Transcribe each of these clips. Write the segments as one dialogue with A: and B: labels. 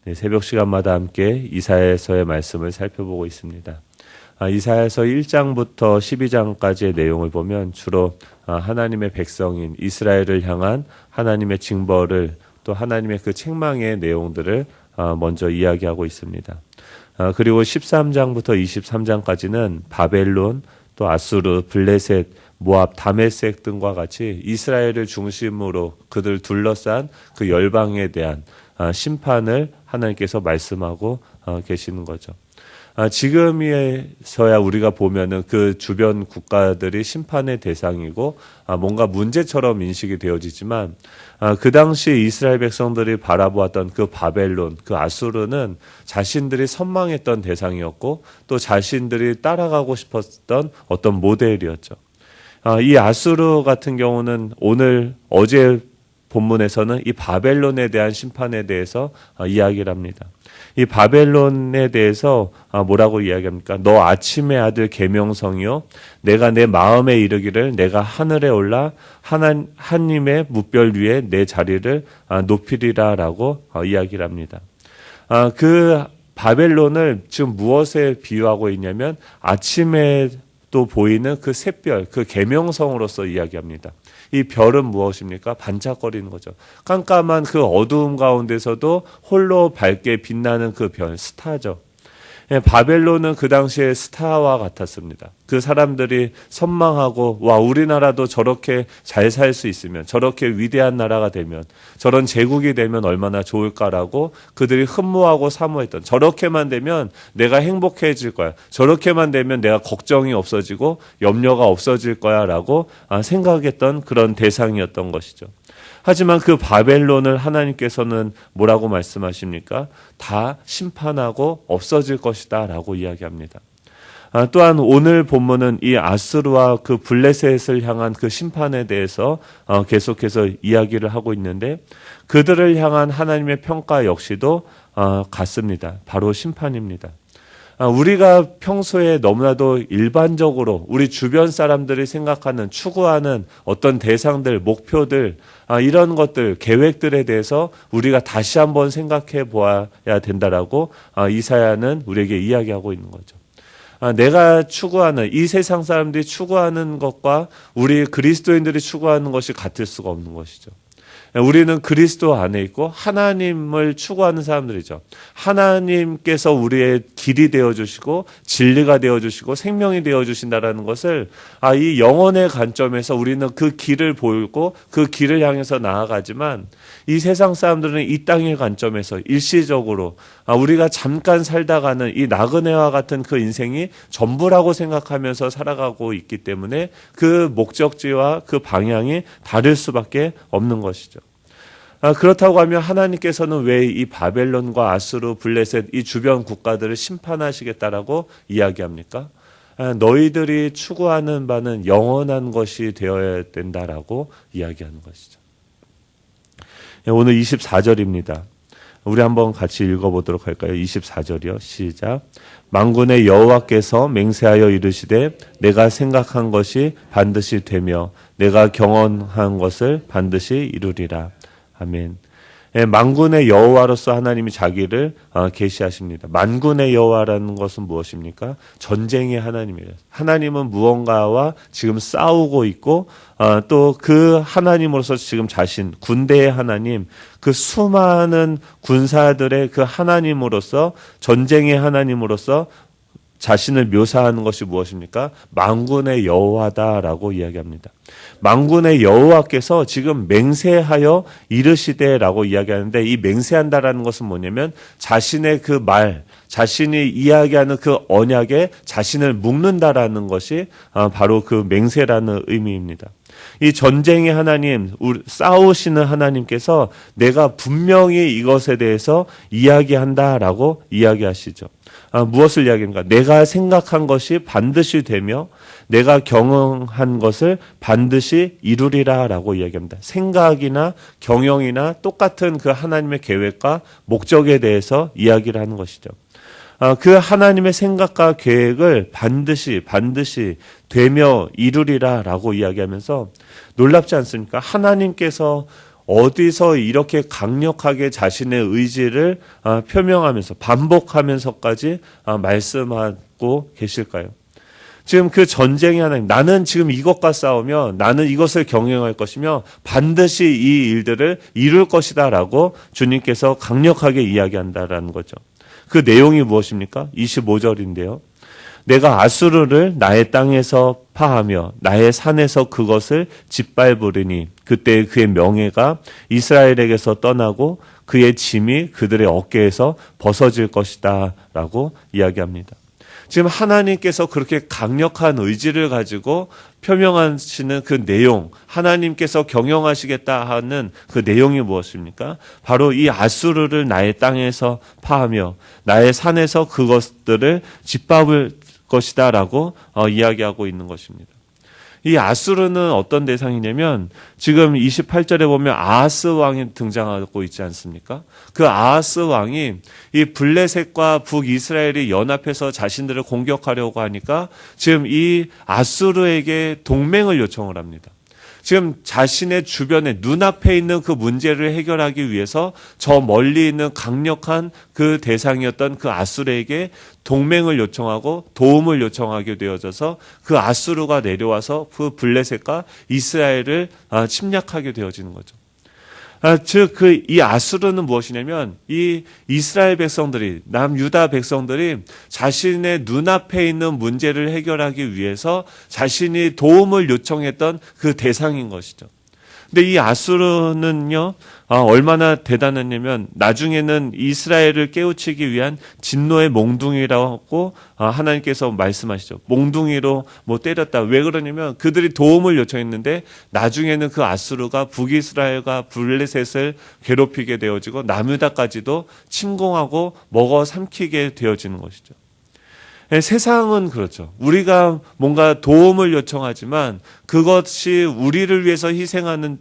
A: 네, 새벽 시간마다 함께 이사야서의 말씀을 살펴보고 있습니다. 이사야서 1장부터 12장까지의 내용을 보면 주로 하나님의 백성인 이스라엘을 향한 하나님의 징벌을 또 하나님의 그 책망의 내용들을 먼저 이야기하고 있습니다. 그리고 13장부터 23장까지는 바벨론, 또 아수르, 블레셋, 모압, 다메섹 등과 같이 이스라엘을 중심으로 그들 둘러싼 그 열방에 대한 심판을 하나님께서 말씀하고 계시는 거죠. 지금에서야 우리가 보면은 그 주변 국가들이 심판의 대상이고 뭔가 문제처럼 인식이 되어지지만 그 당시 이스라엘 백성들이 바라보았던 그 바벨론, 그 아수르는 자신들이 선망했던 대상이었고 또 자신들이 따라가고 싶었던 어떤 모델이었죠. 이 아수르 같은 경우는 어제 본문에서는 이 바벨론에 대한 심판에 대해서 이야기를 합니다. 이 바벨론에 대해서 뭐라고 이야기합니까? 너 아침의 아들 계명성이요, 내가 내 마음에 이르기를 내가 하늘에 올라 하나님의 뭇별 위에 내 자리를 높이리라라고 이야기를 합니다. 그 바벨론을 지금 무엇에 비유하고 있냐면 아침에 또 보이는 그 샛별, 그 계명성으로서 이야기합니다. 이 별은 무엇입니까? 반짝거리는 거죠. 깜깜한 그 어두움 가운데서도 홀로 밝게 빛나는 그 별, 스타죠. 바벨론은 그 당시에 스타와 같았습니다. 그 사람들이 선망하고 우리나라도 저렇게 잘 살 수 있으면, 저렇게 위대한 나라가 되면, 저런 제국이 되면 얼마나 좋을까라고 그들이 흠모하고 사모했던, 저렇게만 되면 내가 행복해질 거야, 저렇게만 되면 내가 걱정이 없어지고 염려가 없어질 거야 라고 생각했던 그런 대상이었던 것이죠. 하지만 그 바벨론을 하나님께서는 뭐라고 말씀하십니까? 다 심판하고 없어질 것이다 라고 이야기합니다. 또한 오늘 본문은 이 아수르와 그 블레셋을 향한 그 심판에 대해서 계속해서 이야기를 하고 있는데, 그들을 향한 하나님의 평가 역시도 같습니다. 바로 심판입니다. 우리가 평소에 너무나도 일반적으로 우리 주변 사람들이 생각하는, 추구하는 어떤 대상들, 목표들, 이런 것들, 계획들에 대해서 우리가 다시 한번 생각해 보아야 된다라고 이사야는 우리에게 이야기하고 있는 거죠. 내가 추구하는, 이 세상 사람들이 추구하는 것과 우리 그리스도인들이 추구하는 것이 같을 수가 없는 것이죠. 우리는 그리스도 안에 있고 하나님을 추구하는 사람들이죠. 하나님께서 우리의 길이 되어주시고 진리가 되어주시고 생명이 되어주신다라는 것을 이 영혼의 관점에서 우리는 그 길을 보고 그 길을 향해서 나아가지만, 이 세상 사람들은 이 땅의 관점에서 일시적으로 우리가 잠깐 살다가는 이 나그네와 같은 그 인생이 전부라고 생각하면서 살아가고 있기 때문에 그 목적지와 그 방향이 다를 수밖에 없는 것이죠. 그렇다고 하면 하나님께서는 왜 이 바벨론과 아수르, 블레셋 이 주변 국가들을 심판하시겠다라고 이야기합니까? 너희들이 추구하는 바는 영원한 것이 되어야 된다라고 이야기하는 것이죠. 오늘 24절입니다. 우리 한번 같이 읽어보도록 할까요? 24절이요. 시작. 만군의 여호와께서 맹세하여 이르시되 내가 생각한 것이 반드시 되며 내가 경험한 것을 반드시 이루리라. 아멘. 만군의 여호와로서 하나님이 자기를 계시하십니다. 만군의 여호와라는 것은 무엇입니까? 전쟁의 하나님이에요. 하나님은 무언가와 지금 싸우고 있고 또 그 하나님으로서 지금 자신, 군대의 하나님, 그 수많은 군사들의 그 하나님으로서, 전쟁의 하나님으로서 자신을 묘사하는 것이 무엇입니까? 만군의 여호와다라고 이야기합니다. 만군의 여호와께서 지금 맹세하여 이르시되라고 이야기하는데, 이 맹세한다라는 것은 뭐냐면 자신의 그 말, 자신이 이야기하는 그 언약에 자신을 묶는다라는 것이 바로 그 맹세라는 의미입니다. 이 전쟁의 하나님, 싸우시는 하나님께서 내가 분명히 이것에 대해서 이야기한다라고 이야기하시죠. 무엇을 이야기합니까? 내가 생각한 것이 반드시 되며 내가 경영한 것을 반드시 이루리라 라고 이야기합니다. 생각이나 경영이나 똑같은 그 하나님의 계획과 목적에 대해서 이야기를 하는 것이죠. 그 하나님의 생각과 계획을 반드시 되며 이루리라 라고 이야기하면서 놀랍지 않습니까? 하나님께서 어디서 이렇게 강력하게 자신의 의지를 표명하면서 반복하면서까지 말씀하고 계실까요? 지금 그 전쟁의 하나님, 나는 지금 이것과 싸우며 나는 이것을 경영할 것이며 반드시 이 일들을 이룰 것이다 라고 주님께서 강력하게 이야기한다라는 거죠. 그 내용이 무엇입니까? 25절인데요. 내가 아수르를 나의 땅에서 파하며 나의 산에서 그것을 짓밟으리니 그때 그의 명예가 이스라엘에게서 떠나고 그의 짐이 그들의 어깨에서 벗어질 것이다 라고 이야기합니다. 지금 하나님께서 그렇게 강력한 의지를 가지고 표명하시는 그 내용, 하나님께서 경영하시겠다 하는 그 내용이 무엇입니까? 바로 이 아수르를 나의 땅에서 파하며 나의 산에서 그것들을 짓밟을 것이다 라고 이야기하고 있는 것입니다. 이 아수르는 어떤 대상이냐면 지금 28절에 보면 아하스 왕이 등장하고 있지 않습니까? 그 아하스 왕이 이 블레셋과 북이스라엘이 연합해서 자신들을 공격하려고 하니까 지금 이 아수르에게 동맹을 요청을 합니다. 지금 자신의 주변에 눈앞에 있는 그 문제를 해결하기 위해서 저 멀리 있는 강력한 그 대상이었던 그 아수르에게 동맹을 요청하고 도움을 요청하게 되어져서 그 아수르가 내려와서 그 블레셋과 이스라엘을 침략하게 되어지는 거죠. 즉, 이 아수르는 무엇이냐면, 이 이스라엘 백성들이, 남유다 백성들이 자신의 눈앞에 있는 문제를 해결하기 위해서 자신이 도움을 요청했던 그 대상인 것이죠. 근데 이 아수르는요, 얼마나 대단했냐면, 나중에는 이스라엘을 깨우치기 위한 진노의 몽둥이라고 하나님께서 말씀하시죠. 몽둥이로 때렸다. 왜 그러냐면, 그들이 도움을 요청했는데, 나중에는 그 아수르가 북이스라엘과 블레셋을 괴롭히게 되어지고, 남유다까지도 침공하고 먹어 삼키게 되어지는 것이죠. 세상은 그렇죠. 우리가 뭔가 도움을 요청하지만 그것이 우리를 위해서 희생하는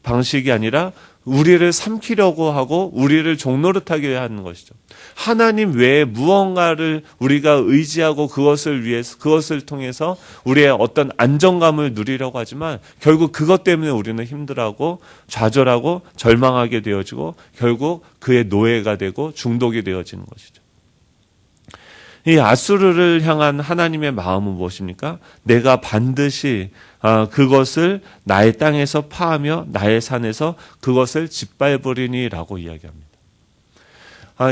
A: 방식이 아니라 우리를 삼키려고 하고 우리를 종노릇하게 하는 것이죠. 하나님 외에 무언가를 우리가 의지하고 그것을 위해서, 그것을 통해서 우리의 어떤 안정감을 누리려고 하지만 결국 그것 때문에 우리는 힘들어하고 좌절하고 절망하게 되어지고 결국 그의 노예가 되고 중독이 되어지는 것이죠. 이 아수르를 향한 하나님의 마음은 무엇입니까? 내가 반드시 그것을 나의 땅에서 파하며 나의 산에서 그것을 짓밟으리니라고 이야기합니다.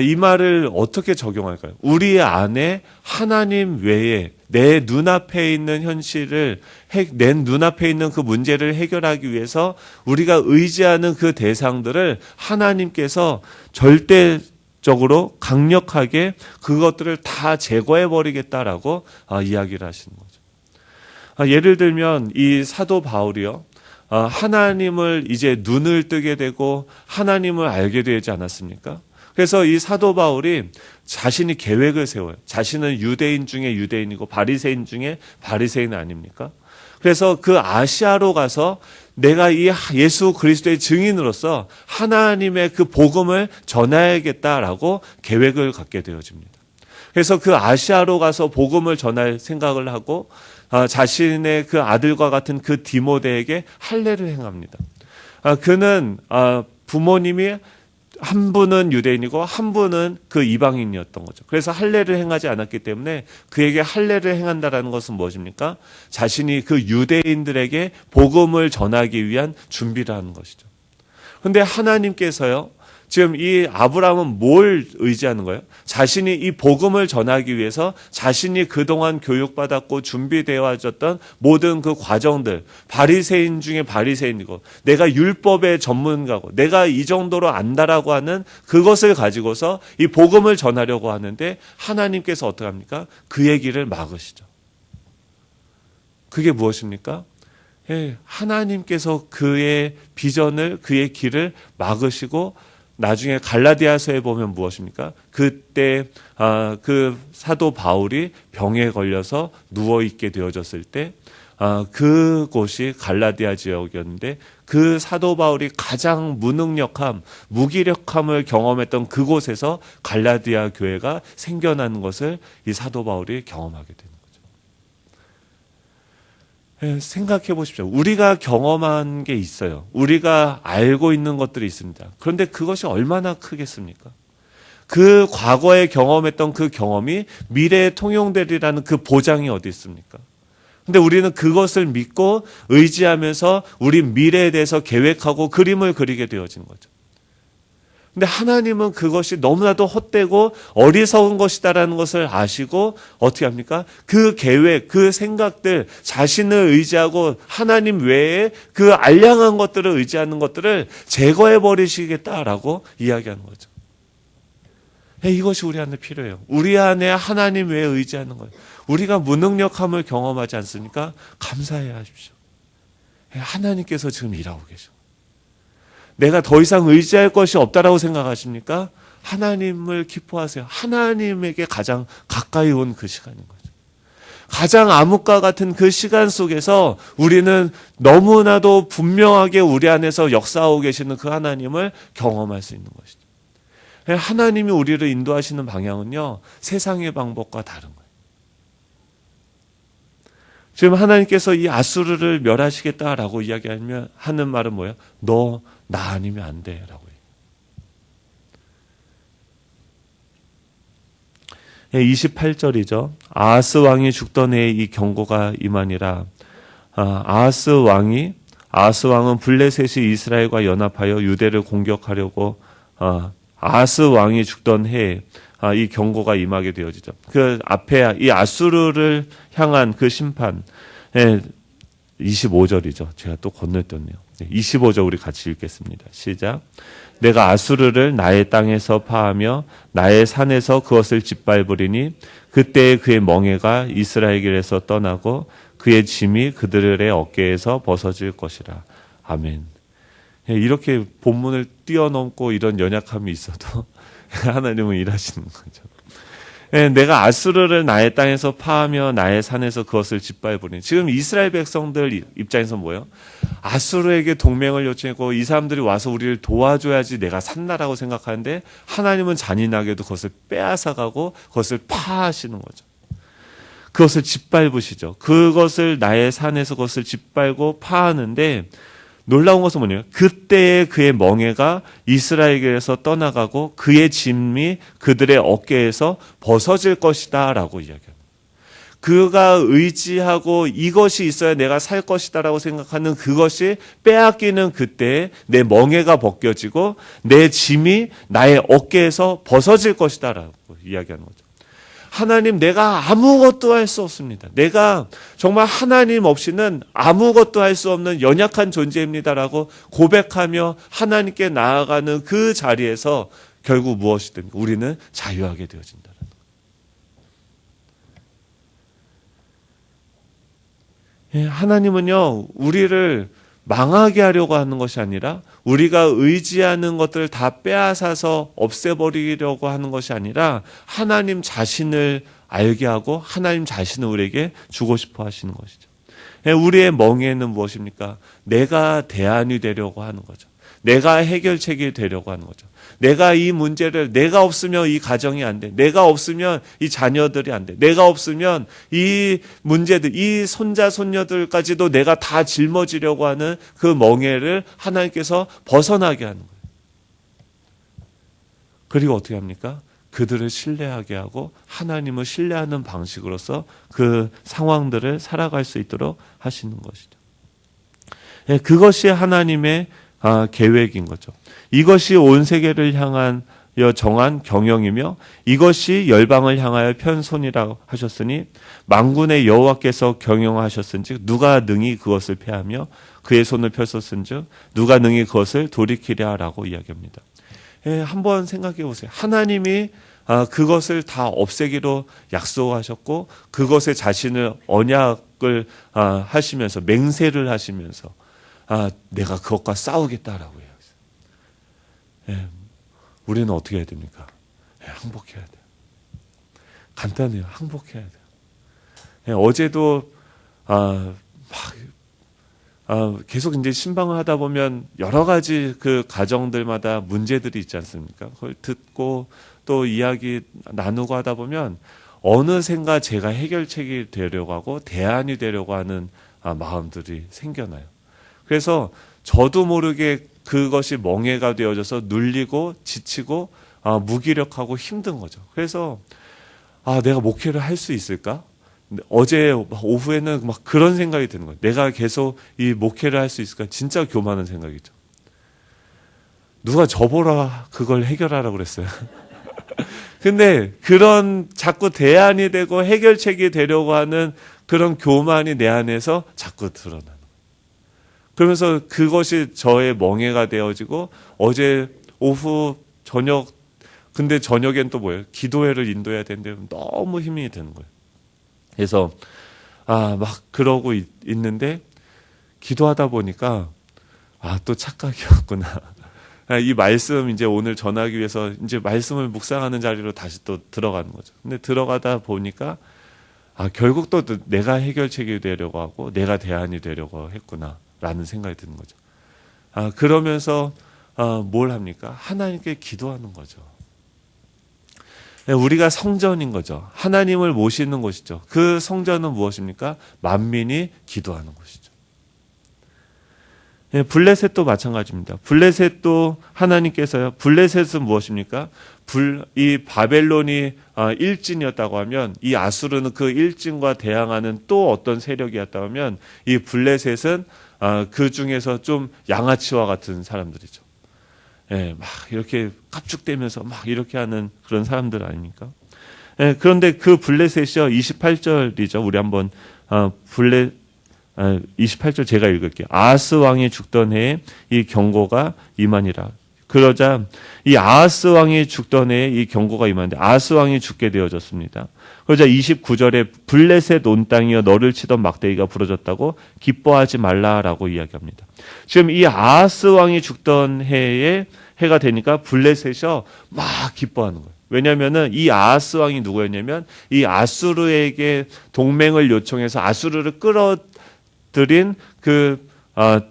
A: 이 말을 어떻게 적용할까요? 우리 안에 하나님 외에 내 눈앞에 있는 현실을, 내 눈앞에 있는 그 문제를 해결하기 위해서 우리가 의지하는 그 대상들을 하나님께서 적으로 강력하게 그것들을 다 제거해 버리겠다라고 이야기를 하시는 거죠. 예를 들면 이 사도 바울이요, 하나님을 이제 눈을 뜨게 되고 하나님을 알게 되지 않았습니까? 그래서 이 사도 바울이 자신이 계획을 세워요. 자신은 유대인 중에 유대인이고 바리새인 중에 바리새인 아닙니까? 그래서 그 아시아로 가서 내가 이 예수 그리스도의 증인으로서 하나님의 그 복음을 전해야겠다라고 계획을 갖게 되어집니다. 그래서 그 아시아로 가서 복음을 전할 생각을 하고 자신의 그 아들과 같은 그 디모데에게 할례를 행합니다. 그는 부모님이 한 분은 유대인이고 한 분은 그 이방인이었던 거죠. 그래서 할례를 행하지 않았기 때문에 그에게 할례를 행한다라는 것은 무엇입니까? 자신이 그 유대인들에게 복음을 전하기 위한 준비를 하는 것이죠. 그런데 하나님께서요, 지금 이 아브라함은 뭘 의지하는 거예요? 자신이 이 복음을 전하기 위해서 자신이 그동안 교육받았고 준비되어졌던 모든 그 과정들, 바리새인 중에 바리새인이고 내가 율법의 전문가고 내가 이 정도로 안다라고 하는 그것을 가지고서 이 복음을 전하려고 하는데 하나님께서 어떻게 합니까? 그의 길을 막으시죠. 그게 무엇입니까? 하나님께서 그의 비전을, 그의 길을 막으시고 나중에 갈라디아서에 보면 무엇입니까? 그때 그 사도 바울이 병에 걸려서 누워있게 되어졌을 때 그곳이 갈라디아 지역이었는데 그 사도 바울이 가장 무능력함, 무기력함을 경험했던 그곳에서 갈라디아 교회가 생겨나는 것을 이 사도 바울이 경험하게 되는 생각해 보십시오. 우리가 경험한 게 있어요. 우리가 알고 있는 것들이 있습니다. 그런데 그것이 얼마나 크겠습니까? 그 과거에 경험했던 그 경험이 미래에 통용되리라는 그 보장이 어디 있습니까? 근데 우리는 그것을 믿고 의지하면서 우리 미래에 대해서 계획하고 그림을 그리게 되어진 거죠. 근데 하나님은 그것이 너무나도 헛되고 어리석은 것이다라는 것을 아시고 어떻게 합니까? 그 계획, 그 생각들, 자신을 의지하고 하나님 외에 그 알량한 것들을 의지하는 것들을 제거해 버리시겠다라고 이야기하는 거죠. 이것이 우리 안에 필요해요. 우리 안에 하나님 외에 의지하는 거예요. 우리가 무능력함을 경험하지 않습니까? 감사해야 하십시오. 하나님께서 지금 일하고 계셔. 내가 더 이상 의지할 것이 없다라고 생각하십니까? 하나님을 기뻐하세요. 하나님에게 가장 가까이 온 그 시간인 거죠. 가장 암흑과 같은 그 시간 속에서 우리는 너무나도 분명하게 우리 안에서 역사하고 계시는 그 하나님을 경험할 수 있는 것이죠. 하나님이 우리를 인도하시는 방향은요, 세상의 방법과 다른 거예요. 지금 하나님께서 이 아수르를 멸하시겠다라고 하는 말은 뭐예요? 너 나 아니면 안 돼 라고 해요. 28절이죠. 아하스 왕이 죽던 해에 이 경고가 임하니라. 아하스 왕은 블레셋이 이스라엘과 연합하여 유대를 공격하려고 아하스 왕이 죽던 해에 이 경고가 임하게 되어지죠. 그 앞에 이 아수르를 향한 그 심판 25절이죠. 제가 또 건너뛰었네요. 25절 우리 같이 읽겠습니다. 시작. 내가 아수르를 나의 땅에서 파하며 나의 산에서 그것을 짓밟으리니 그때에 그의 멍에가 이스라엘 길에서 떠나고 그의 짐이 그들의 어깨에서 벗어질 것이라. 아멘. 이렇게 본문을 뛰어넘고 이런 연약함이 있어도 하나님은 일하시는 거죠. 내가 아수르를 나의 땅에서 파하며 나의 산에서 그것을 짓밟으니. 지금 이스라엘 백성들 입장에서 뭐예요? 아수르에게 동맹을 요청했고 이 사람들이 와서 우리를 도와줘야지 내가 산다라고 생각하는데 하나님은 잔인하게도 그것을 빼앗아가고 그것을 파하시는 거죠. 그것을 짓밟으시죠. 그것을 나의 산에서 그것을 짓밟고 파하는데 놀라운 것은 뭐냐면 그때에 그의 멍에가 이스라엘에게서 떠나가고 그의 짐이 그들의 어깨에서 벗어질 것이다 라고 이야기합니다. 그가 의지하고 이것이 있어야 내가 살 것이다 라고 생각하는 그것이 빼앗기는 그때에 내 멍에가 벗겨지고 내 짐이 나의 어깨에서 벗어질 것이다 라고 이야기하는 거죠. 하나님, 내가 아무것도 할 수 없습니다. 내가 정말 하나님 없이는 아무것도 할 수 없는 연약한 존재입니다라고 고백하며 하나님께 나아가는 그 자리에서 결국 무엇이 됩니까? 우리는 자유하게 되어진다는 거예요. 하나님은요, 우리를 망하게 하려고 하는 것이 아니라 우리가 의지하는 것들을 다 빼앗아서 없애버리려고 하는 것이 아니라 하나님 자신을 알게 하고 하나님 자신을 우리에게 주고 싶어 하시는 것이죠. 우리의 멍에는 무엇입니까? 내가 대안이 되려고 하는 거죠. 내가 해결책이 되려고 하는 거죠. 내가 이 문제를, 내가 없으면 이 가정이 안 돼. 내가 없으면 이 자녀들이 안 돼. 내가 없으면 이 문제들, 이 손자, 손녀들까지도 내가 다 짊어지려고 하는 그 멍에를 하나님께서 벗어나게 하는 거예요. 그리고 어떻게 합니까? 그들을 신뢰하게 하고 하나님을 신뢰하는 방식으로서 그 상황들을 살아갈 수 있도록 하시는 것이죠. 그것이 하나님의 계획인 거죠. 이것이 온 세계를 향한 정한 경영이며 이것이 열방을 향하여 편손이라고 하셨으니 만군의 여호와께서 경영하셨은즉 누가 능히 그것을 패하며 그의 손을 펼쳤은즉 누가 능히 그것을 돌이키랴라고 이야기합니다. 한번 생각해 보세요. 하나님이 그것을 다 없애기로 약속하셨고 그것에 자신을 언약을 하시면서 맹세를 하시면서 내가 그것과 싸우겠다라고 해요. 우리는 어떻게 해야 됩니까? 항복해야 돼요. 간단해요. 항복해야 돼요. 어제도 계속 이제 신방을 하다 보면 여러 가지 그 가정들마다 문제들이 있지 않습니까? 그걸 듣고 또 이야기 나누고 하다 보면 어느샌가 제가 해결책이 되려고 하고 대안이 되려고 하는 마음들이 생겨나요. 그래서 저도 모르게 그것이 멍해가 되어져서 눌리고 지치고 무기력하고 힘든 거죠. 그래서 내가 목회를 할 수 있을까? 어제 오후에는 막 그런 생각이 드는 거예요. 내가 계속 이 목회를 할 수 있을까? 진짜 교만한 생각이죠. 누가 저보라 그걸 해결하라고 그랬어요. 근데 그런 자꾸 대안이 되고 해결책이 되려고 하는 그런 교만이 내 안에서 자꾸 드러나는 거예요. 그러면서 그것이 저의 멍해가 되어지고 어제 오후 저녁 근데 저녁엔 또 뭐예요? 기도회를 인도해야 되는데 너무 힘이 드는 거예요. 그래서 막 그러고 있는데 기도하다 보니까 또 착각이었구나. 이 말씀 이제 오늘 전하기 위해서 이제 말씀을 묵상하는 자리로 다시 또 들어가는 거죠. 근데 들어가다 보니까 결국 또 내가 해결책이 되려고 하고 내가 대안이 되려고 했구나라는 생각이 드는 거죠. 그러면서 뭘 합니까? 하나님께 기도하는 거죠. 우리가 성전인 거죠. 하나님을 모시는 곳이죠. 그 성전은 무엇입니까? 만민이 기도하는 곳이죠. 블레셋도 마찬가지입니다. 블레셋도 하나님께서요. 블레셋은 무엇입니까? 이 바벨론이 일진이었다고 하면 이 아수르는 그 일진과 대항하는 또 어떤 세력이었다고 하면 이 블레셋은 그 중에서 좀 양아치와 같은 사람들이죠. 막 이렇게 깝죽대면서 막 이렇게 하는 그런 사람들 아닙니까? 그런데 그 블레셋이요. 28절이죠. 우리 한번 28절 제가 읽을게요. 아하스 왕이 죽던 해에 이 경고가 임하니라. 그러자 이 아하스 왕이 죽던 해에 이 경고가 임하는데 아하스 왕이 죽게 되어졌습니다. 그러자 29절에 블레셋 온 땅이여 너를 치던 막대기가 부러졌다고 기뻐하지 말라라고 이야기합니다. 지금 이 아하스 왕이 죽던 해가 되니까 블레셋이요 막 기뻐하는 거예요. 왜냐하면은 이 아하스 왕이 누구였냐면 이 아수르에게 동맹을 요청해서 아수르를 끌어들인 그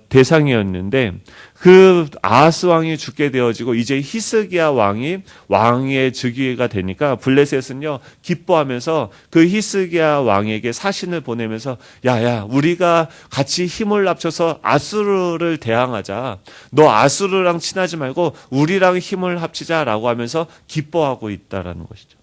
A: 대상이었는데 그 아하스 왕이 죽게 되어지고 이제 히스기야 왕의 즉위가 되니까 블레셋은요 기뻐하면서 그 히스기야 왕에게 사신을 보내면서 야야 우리가 같이 힘을 합쳐서 아수르를 대항하자. 너 아수르랑 친하지 말고 우리랑 힘을 합치자라고 하면서 기뻐하고 있다라는 것이죠.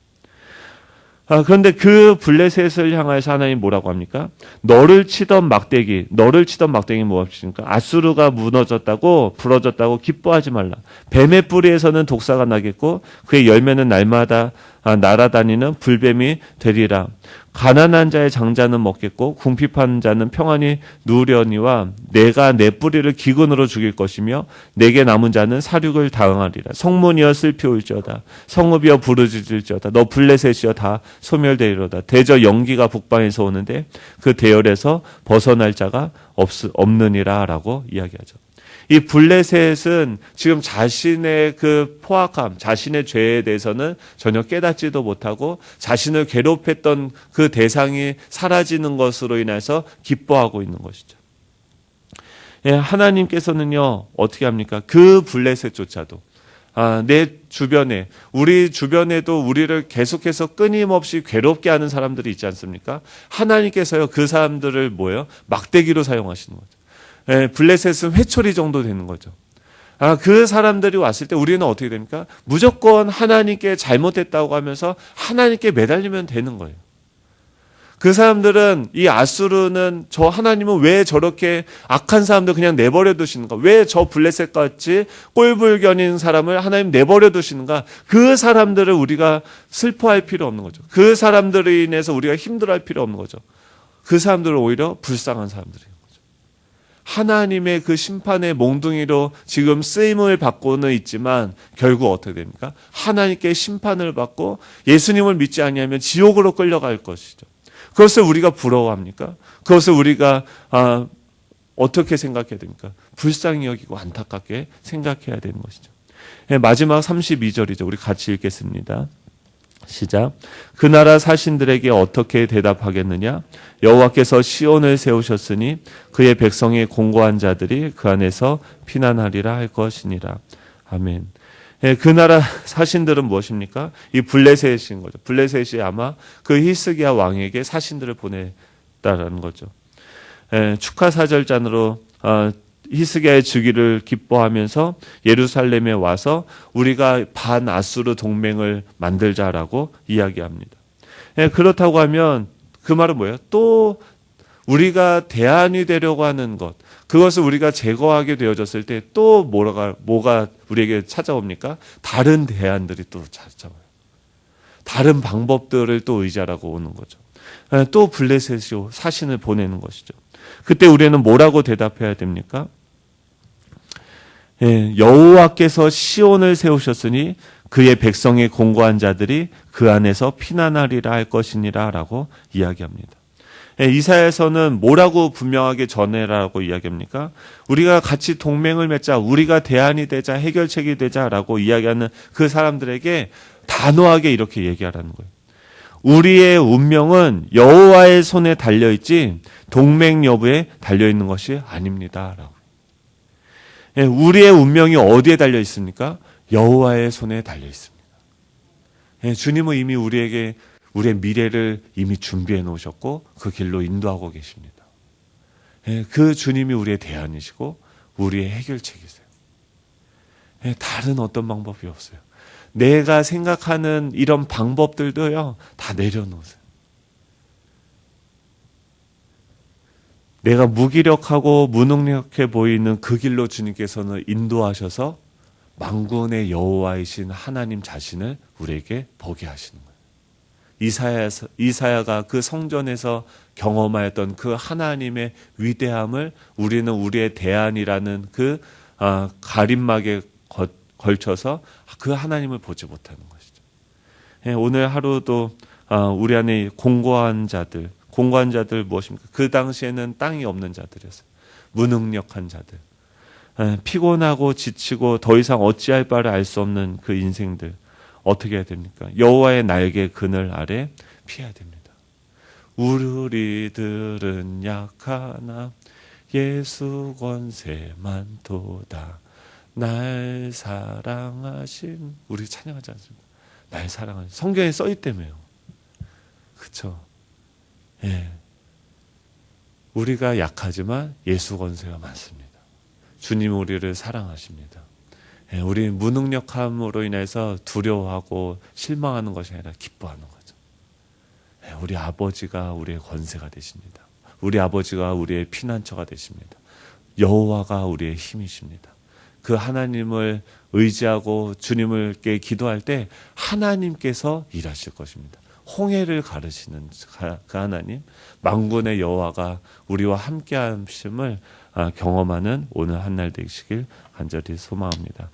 A: 그런데 그 블레셋을 향해서 하나님 뭐라고 합니까? 너를 치던 막대기 무엇입니까? 아수르가 무너졌다고 부러졌다고 기뻐하지 말라. 뱀의 뿌리에서는 독사가 나겠고 그의 열매는 날마다 날아다니는 불뱀이 되리라. 가난한 자의 장자는 먹겠고 궁핍한 자는 평안히 누우려니와 내가 내 뿌리를 기근으로 죽일 것이며 내게 남은 자는 사륙을 당하리라. 성문이여 슬피 울지어다. 성읍이여 부르짖을지어다. 너 블레셋이여 다 소멸되리로다. 대저 연기가 북방에서 오는데 그 대열에서 벗어날 자가 없느니라 라고 이야기하죠. 이 블레셋은 지금 자신의 그 포악함, 자신의 죄에 대해서는 전혀 깨닫지도 못하고 자신을 괴롭혔던 그 대상이 사라지는 것으로 인해서 기뻐하고 있는 것이죠. 하나님께서는요, 어떻게 합니까? 그 블레셋조차도 내 주변에, 우리 주변에도 우리를 계속해서 끊임없이 괴롭게 하는 사람들이 있지 않습니까? 하나님께서요, 그 사람들을 뭐예요? 막대기로 사용하시는 거죠. 블레셋은 회초리 정도 되는 거죠. 그 사람들이 왔을 때 우리는 어떻게 됩니까? 무조건 하나님께 잘못했다고 하면서 하나님께 매달리면 되는 거예요. 그 사람들은 이 아수르는 저 하나님은 왜 저렇게 악한 사람들 그냥 내버려 두시는가? 왜 저 블레셋같이 꼴불견인 사람을 하나님 내버려 두시는가? 그 사람들을 우리가 슬퍼할 필요 없는 거죠. 그 사람들로 인해서 우리가 힘들어할 필요 없는 거죠. 그 사람들은 오히려 불쌍한 사람들이에요. 하나님의 그 심판의 몽둥이로 지금 쓰임을 받고는 있지만 결국 어떻게 됩니까? 하나님께 심판을 받고 예수님을 믿지 아니하면 지옥으로 끌려갈 것이죠. 그것을 우리가 부러워합니까? 그것을 우리가 어떻게 생각해야 됩니까? 불쌍히 여기고 안타깝게 생각해야 되는 것이죠. 마지막 32절이죠. 우리 같이 읽겠습니다. 시작. 그 나라 사신들에게 어떻게 대답하겠느냐? 여호와께서 시온을 세우셨으니 그의 백성의 공고한 자들이 그 안에서 피난하리라 할 것이니라. 아멘. 그 나라 사신들은 무엇입니까? 이 블레셋인 거죠. 블레셋이 아마 그 히스기야 왕에게 사신들을 보냈다라는 거죠. 축하 사절잔으로 히스기야의 즉위를 기뻐하면서 예루살렘에 와서 우리가 반아수르 동맹을 만들자라고 이야기합니다. 그렇다고 하면 그 말은 뭐예요? 또 우리가 대안이 되려고 하는 것, 그것을 우리가 제거하게 되어졌을 때 또 뭐가 우리에게 찾아옵니까? 다른 대안들이 또 찾아와요. 다른 방법들을 또 의지하라고 오는 거죠. 또 블레셋이 사신을 보내는 것이죠. 그때 우리는 뭐라고 대답해야 됩니까? 여호와께서 시온을 세우셨으니 그의 백성의 공고한 자들이 그 안에서 피난하리라 할 것이니라 라고 이야기합니다. 이사야에서는 뭐라고 분명하게 전해라고 이야기합니까? 우리가 같이 동맹을 맺자, 우리가 대안이 되자, 해결책이 되자라고 이야기하는 그 사람들에게 단호하게 이렇게 얘기하라는 거예요. 우리의 운명은 여호와의 손에 달려있지 동맹 여부에 달려있는 것이 아닙니다. 라고. 우리의 운명이 어디에 달려 있습니까? 여호와의 손에 달려 있습니다. 주님은 이미 우리에게 우리의 미래를 이미 준비해 놓으셨고 그 길로 인도하고 계십니다. 그 주님이 우리의 대안이시고 우리의 해결책이세요. 다른 어떤 방법이 없어요. 내가 생각하는 이런 방법들도요, 다 내려놓으세요. 내가 무기력하고 무능력해 보이는 그 길로 주님께서는 인도하셔서 만군의 여호와이신 하나님 자신을 우리에게 보게 하시는 거예요. 이사야가 그 성전에서 경험하였던 그 하나님의 위대함을 우리는 우리의 대안이라는 그 가림막에 걸쳐서 그 하나님을 보지 못하는 것이죠. 오늘 하루도 우리 안에 공고한 자들 무엇입니까? 그 당시에는 땅이 없는 자들이었어요. 무능력한 자들, 피곤하고 지치고 더 이상 어찌할 바를 알 수 없는 그 인생들, 어떻게 해야 됩니까? 여호와의 날개 그늘 아래 피해야 됩니다. 우리들은 약하나 예수 권세만 도다. 날 사랑하신, 우리 찬양하지 않습니까? 날 사랑하신, 성경에 써있다며요. 그쵸? 예. 우리가 약하지만 예수 권세가 많습니다. 주님 우리를 사랑하십니다. 예, 우리 무능력함으로 인해서 두려워하고 실망하는 것이 아니라 기뻐하는 거죠. 예, 우리 아버지가 우리의 권세가 되십니다. 우리 아버지가 우리의 피난처가 되십니다. 여호와가 우리의 힘이십니다. 그 하나님을 의지하고 주님께 기도할 때 하나님께서 일하실 것입니다. 홍해를 가르시는 그 하나님, 만군의 여호와가 우리와 함께 하심을 경험하는 오늘 한 날 되시길 간절히 소망합니다.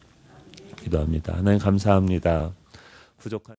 A: 기도합니다. 하나님 감사합니다. 부족한